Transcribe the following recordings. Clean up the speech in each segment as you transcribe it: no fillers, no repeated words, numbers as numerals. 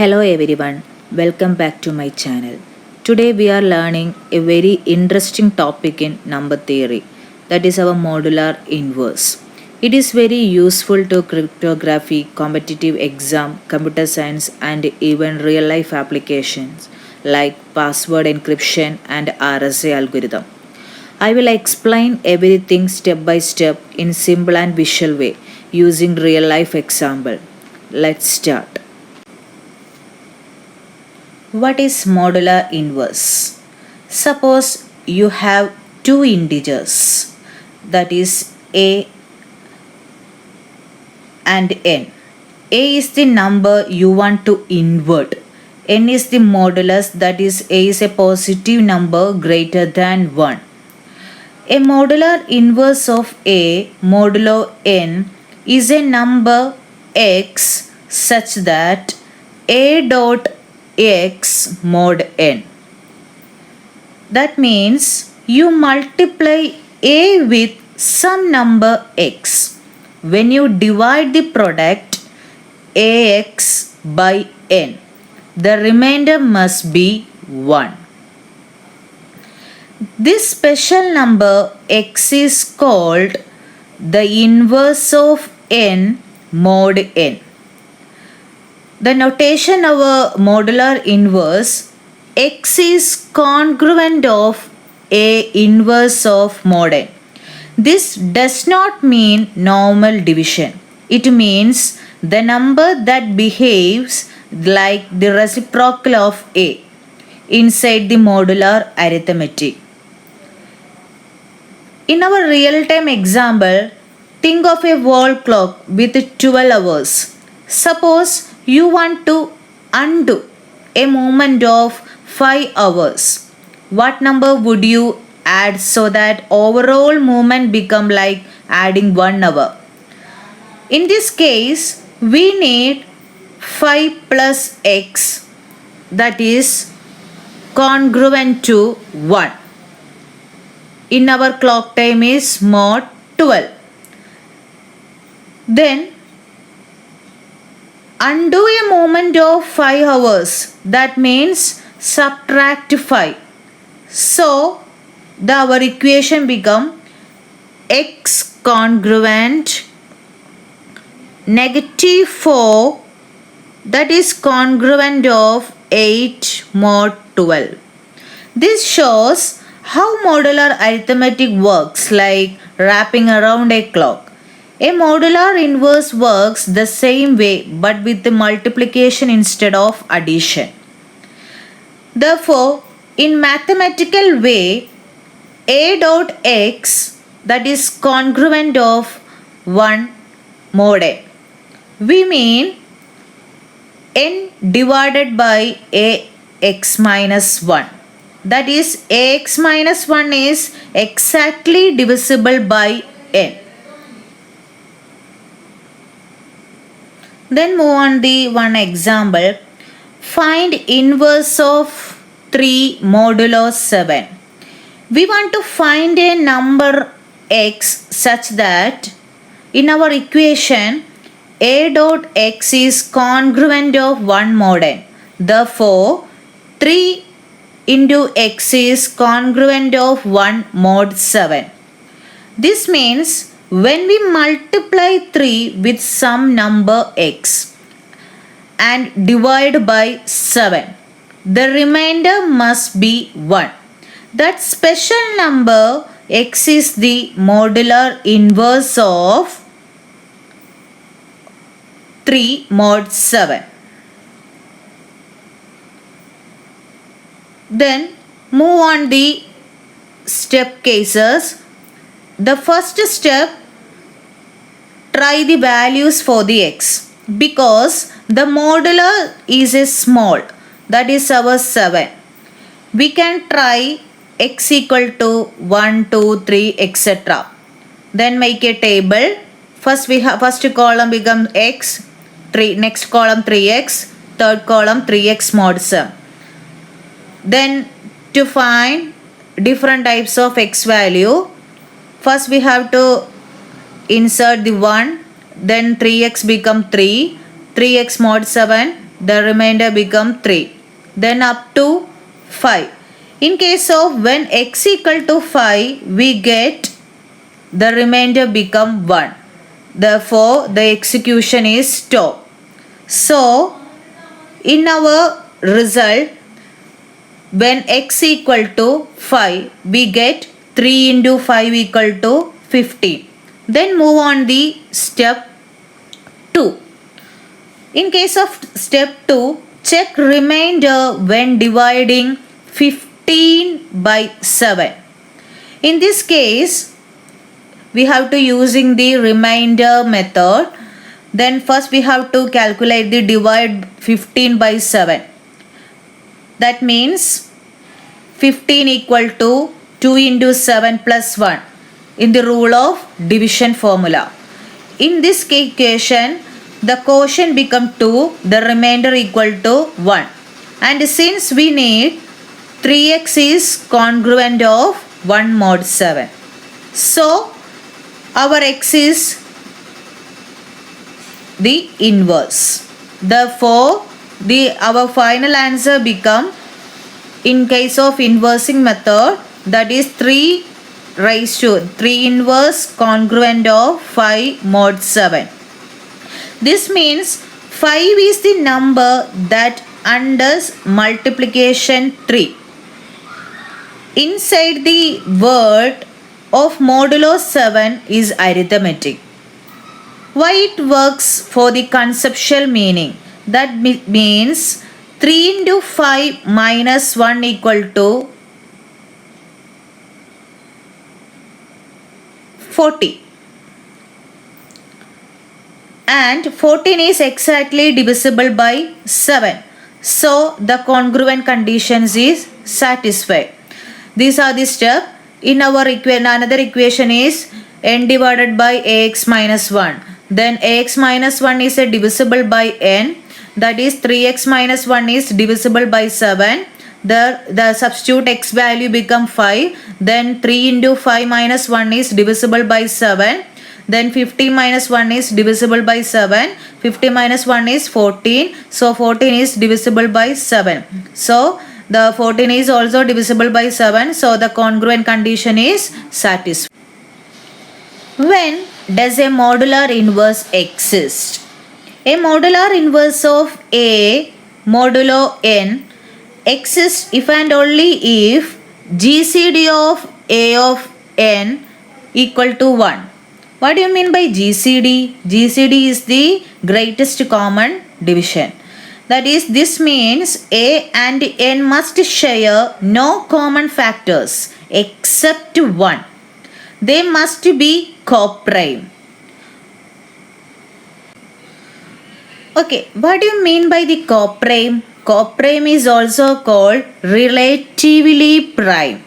Hello everyone, welcome back to my channel. Today we are learning a very interesting topic in number theory, that is our modular inverse. It is very useful to cryptography, competitive exam, computer science and even real life applications like password encryption and RSA algorithm. I will explain everything step by step in simple and visual way using real life example. Let's start. What is modular inverse? Suppose you have two integers, that is a and n. A is the number you want to invert. N is the modulus, that is a is a positive number greater than 1. A modular inverse of a modulo n is a number x such that a dot x mod n. That means you multiply a with some number x. When you divide the product ax by n, the remainder must be 1. This special number x is called the inverse of n mod n. The notation of a modular inverse, x is congruent of a inverse of mod n. This does not mean normal division. It means the number that behaves like the reciprocal of a inside the modular arithmetic. In our real-time example, think of a wall clock with 12 hours. Suppose you want to undo a movement of 5 hours. What number would you add so that overall movement become like adding 1 hour? In this case, we need 5 plus x, that is congruent to 1. In our clock time is mod 12. Then undo a movement of 5 hours, that means subtract 5. So our equation become x congruent negative 4, that is congruent of 8 mod 12. This shows how modular arithmetic works, like wrapping around a clock. A modular inverse works the same way but with the multiplication instead of addition. Therefore, in mathematical way, a dot x, that is congruent of 1 mod n. We mean n divided by ax minus 1. That is ax minus 1 is exactly divisible by n. Then move on the one example. Find inverse of 3 modulo 7. We want to find a number x such that in our equation a dot x is congruent of 1 mod n. Therefore, 3 into x is congruent of 1 mod 7. This means when we multiply 3 with some number x and divide by 7, the remainder must be 1. That special number x is the modular inverse of 3 mod 7. Then move on the step cases. The first step, try the values for the x, because the modular is a small, that is our 7. We can try x equal to 1, 2, 3, etc. Then make a table. First column becomes x, next column 3x, third column 3x mod 7. Then to find different types of x value, first we have to insert the 1, then 3x become 3, 3x mod 7, the remainder become 3. Then up to 5. In case of when x equal to 5, we get the remainder become 1. Therefore, the execution is stopped. So, in our result, when x equal to 5, we get 3 into 5 equal to 15. Then move on the step 2. In case of step 2, check remainder when dividing 15 by 7. In this case, we have to using the remainder method. Then first we have to calculate the divide 15 by 7. That means 15 equal to 2 into 7 plus 1 in the rule of division formula. In this equation, the quotient become 2, the remainder equal to 1. And since we need 3x is congruent of 1 mod 7. So, our x is the inverse. Therefore, our final answer become, in case of inversing method, that is 3 raised to 3 inverse congruent of 5 mod 7. This means 5 is the number that undoes multiplication 3. Inside the word of modulo 7 is arithmetic. Why it works for the conceptual meaning? That means 3 into 5 minus 1 equal to 40. And 14 is exactly divisible by 7. So, the congruent conditions is satisfied. These are the steps. In our another equation is n divided by ax minus 1. Then ax minus 1 is divisible by n. That is 3x minus 1 is divisible by 7. The substitute x value become 5. Then 3 into 5 minus 1 is divisible by 7. Then 50 minus 1 is divisible by 7. 50 minus 1 is 14. So 14 is divisible by 7. So the 14 is also divisible by 7. So the congruent condition is satisfied. When does a modular inverse exist? A modular inverse of A modulo n exists if and only if GCD of A of n equal to 1. What do you mean by GCD? GCD is the greatest common division. That is, this means A and n must share no common factors except 1. They must be coprime. Okay, what do you mean by the coprime? Coprime is also called relatively prime.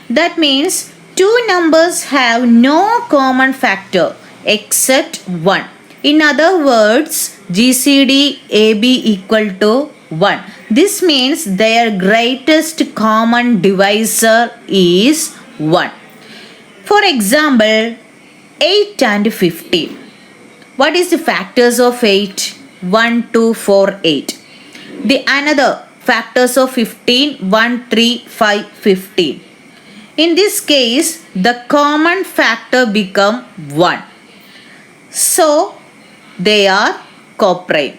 That means two numbers have no common factor except 1. In other words, GCD AB equal to 1. This means their greatest common divisor is 1. For example, 8 and 15. What is the factors of 8? 1, 2, 4, 8. The another factors of 15, 1, 3, 5, 15. In this case, the common factor become 1. So, they are coprime.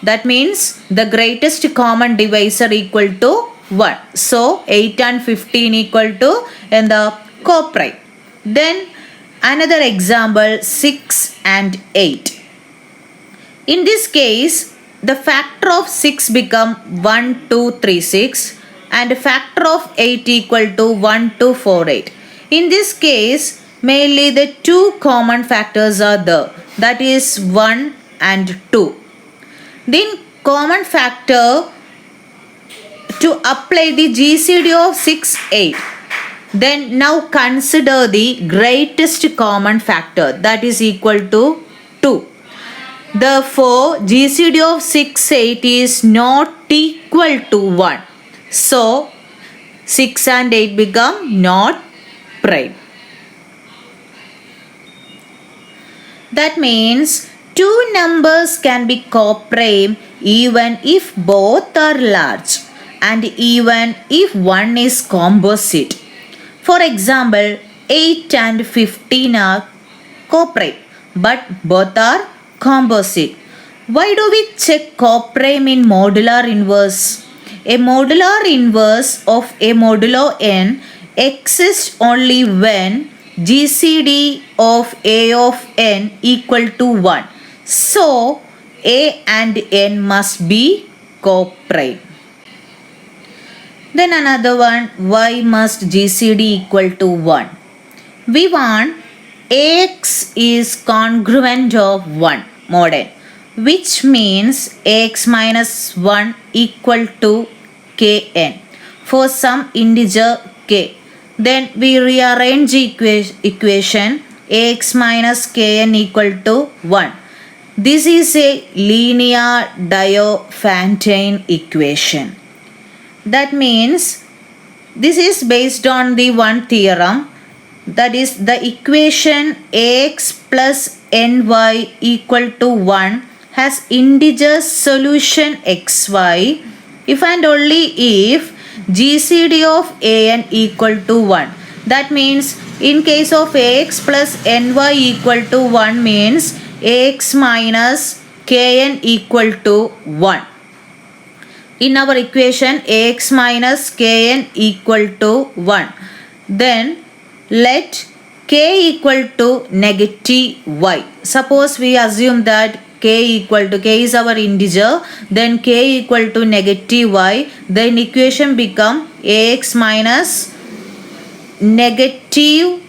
That means the greatest common divisor equal to 1. So, 8 and 15 equal to and the coprime. Then another example, 6 and 8. In this case, the factor of 6 become 1, 2, 3, 6 and factor of 8 equal to 1, 2, 4, 8. In this case, mainly the two common factors are there. That is 1 and 2. Then common factor to apply the GCD of 6, 8. Then now consider the greatest common factor, that is equal to 2. Therefore, GCD of 6, 8 is not equal to 1. So, 6 and 8 become not prime. That means two numbers can be coprime even if both are large and even if one is composite. For example, 8 and 15 are coprime, but both are composite. Why do we check coprime in modular inverse? A modular inverse of a modulo n exists only when GCD of A of n equal to 1. So, A and n must be coprime. Then another one, why must GCD equal to 1? We want AX is congruent of 1 mod n, which means AX minus 1 equal to Kn for some integer k. Then we rearrange the equation Ax minus Kn equal to 1. This is a linear Diophantine equation. That means this is based on the one theorem, that is the equation Ax plus Ny equal to 1 has integer solution xy if and only if GCD of An equal to 1. That means in case of Ax plus Ny equal to 1 means Ax minus Kn equal to 1. In our equation Ax minus Kn equal to 1. Then let k equal to negative y. Suppose we assume that k is our integer, then k equal to negative y, then equation become Ax minus negative,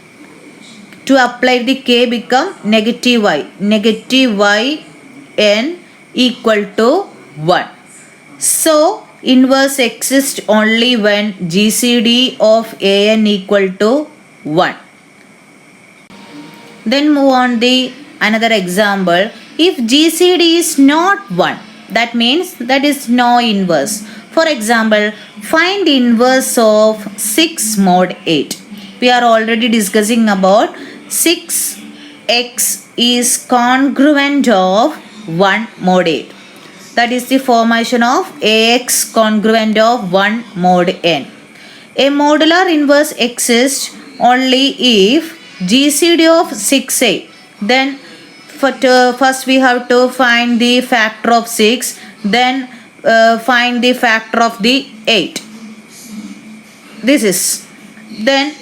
to apply the k become negative y n equal to 1. So, inverse exists only when GCD of An equal to 1. Then move on the another example. If GCD is not 1, that means that is no inverse. For example, find inverse of 6 mod 8. We are already discussing about 6x is congruent of 1 mod 8. That is the formation of Ax congruent of 1 mod n. A modular inverse exists only if GCD of 6a. Then first we have to find the factor of 6, then find the factor of the 8. This is. Then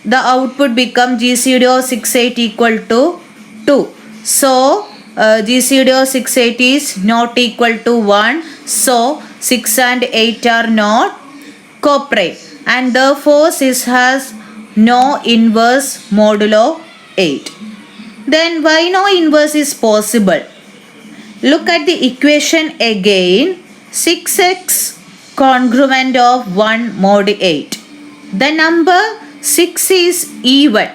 the output become GCD of 6 8 equal to 2. So GCD of 6 8 is not equal to 1. So 6 and 8 are not coprime, and therefore 6 has no inverse modulo 8. Then why no inverse is possible? Look at the equation again. 6x congruent of 1 mod 8. The number 6 is even.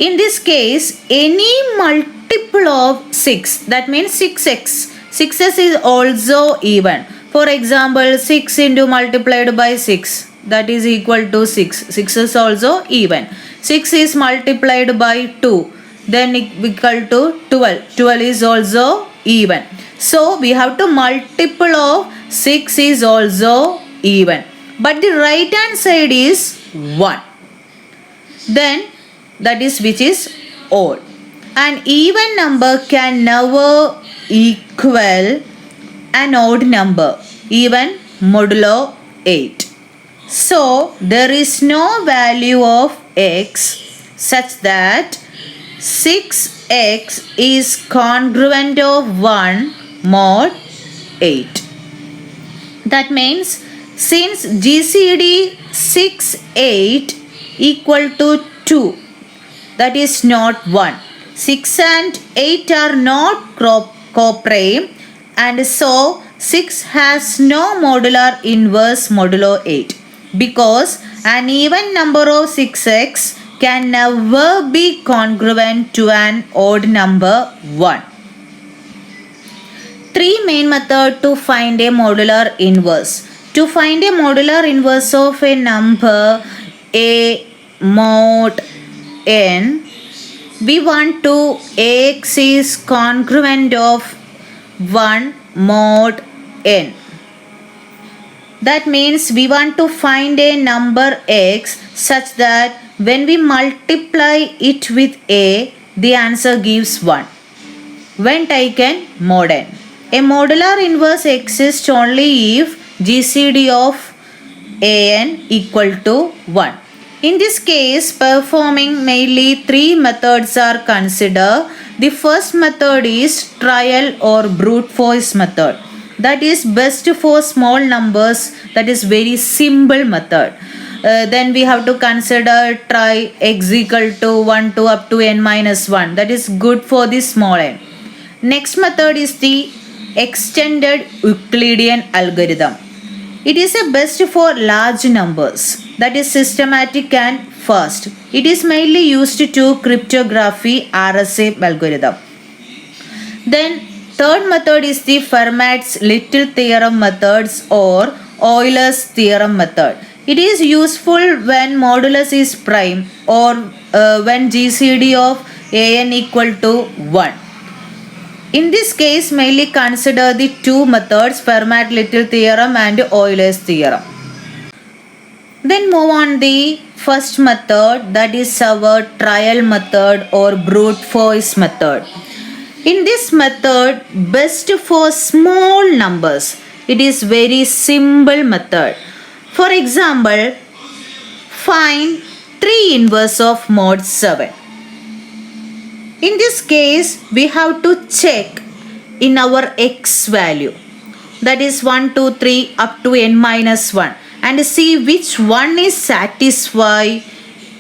In this case, any multiple of 6, that means 6x. 6x is also even. For example, 6 into multiplied by 6, that is equal to 6. 6 is also even. 6 is multiplied by 2, then equal to 12. 12 is also even. So we have to multiple of 6 is also even. But the right hand side is 1. Then that is which is odd. An even number can never equal an odd number, even modulo 8. So there is no value of x such that 6x is congruent of 1 mod 8. That means since GCD 6 8 equal to 2, that is not 1. 6 and 8 are not coprime, and so 6 has no modular inverse modulo 8, because an even number of 6x can never be congruent to an odd number 1. 3 main methods to find a modular inverse. To find a modular inverse of a number a mod n, we want to Ax is congruent of 1 mod n. That means we want to find a number x such that when we multiply it with a, the answer gives 1. When taken mod n. A modular inverse exists only if GCD of an equal to 1. In this case, performing mainly 3 methods are considered. The first method is trial or brute force method. That is best for small numbers. That is very simple method. Then we have to consider try x equal to 1 to up to n minus 1. That is good for the small n. Next method is the extended Euclidean algorithm. It is a best for large numbers. That is systematic and fast. It is mainly used to cryptography RSA algorithm. Then third method is the Fermat's little theorem methods or Euler's theorem method. It is useful when modulus is prime or when GCD of an equal to 1. In this case, mainly consider the two methods, Fermat little theorem and Euler's theorem. Then move on the first method, that is our trial method or brute force method. In this method, best for small numbers. It is very simple method. For example, find 3 inverse of mod 7. In this case, we have to check in our x value. That is 1, 2, 3 up to n minus 1. And see which one is satisfy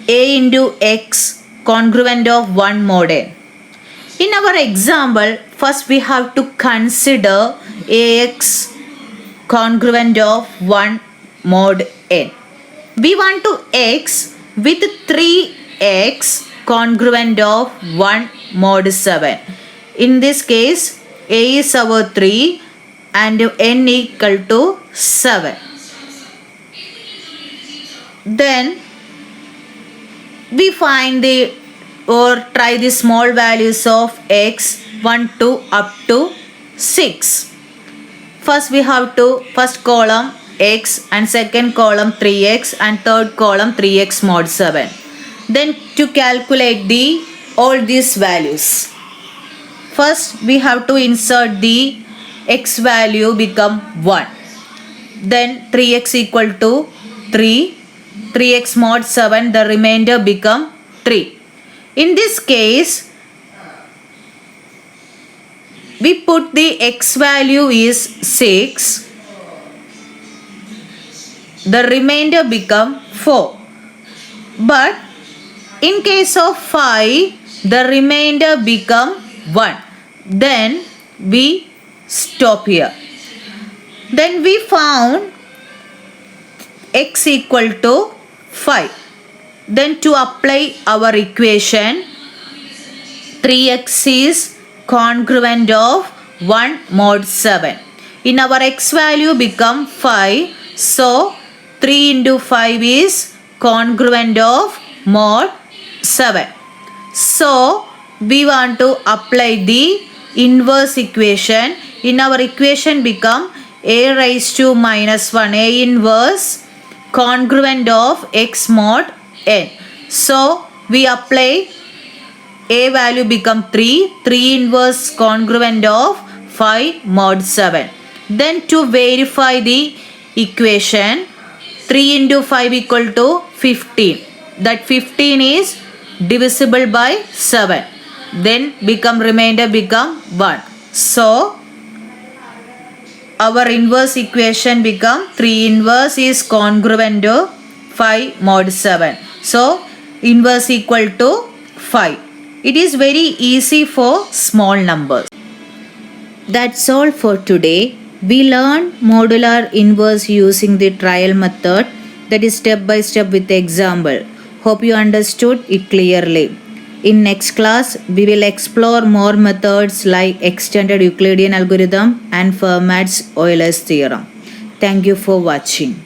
a into x congruent of 1 mod n. In our example, first we have to consider ax congruent of 1 mod n. We want to x with 3x congruent of 1 mod 7. In this case, a is our 3 and n equal to 7. Then we find the or try the small values of x 1 to up to 6. First we have to first column x and second column 3x and third column 3x mod 7. Then to calculate the all these values, first we have to insert the x value become 1. Then 3x equal to 3x mod 7, the remainder become 3. In this case, we put the x value is 6. The remainder become 4. But in case of 5, the remainder become 1. Then we stop here. Then we found x equal to 5. Then to apply our equation, 3x is congruent of 1 mod 7. In our x value become 5. So 3 into 5 is congruent of mod 7. So we want to apply the inverse equation. In our equation become a raised to minus 1, a inverse congruent of x mod n. So we apply a value become 3 inverse congruent of 5 mod 7. Then to verify the equation, 3 into 5 equal to 15. That 15 is divisible by 7. Then become remainder become 1. So our inverse equation become 3 inverse is congruent to 5 mod 7. So inverse equal to 5. It is very easy for small numbers. That's all for today. We learned modular inverse using the trial method, that is step by step with example. Hope you understood it clearly. In next class, we will explore more methods like extended Euclidean algorithm and Fermat's Euler's theorem. Thank you for watching.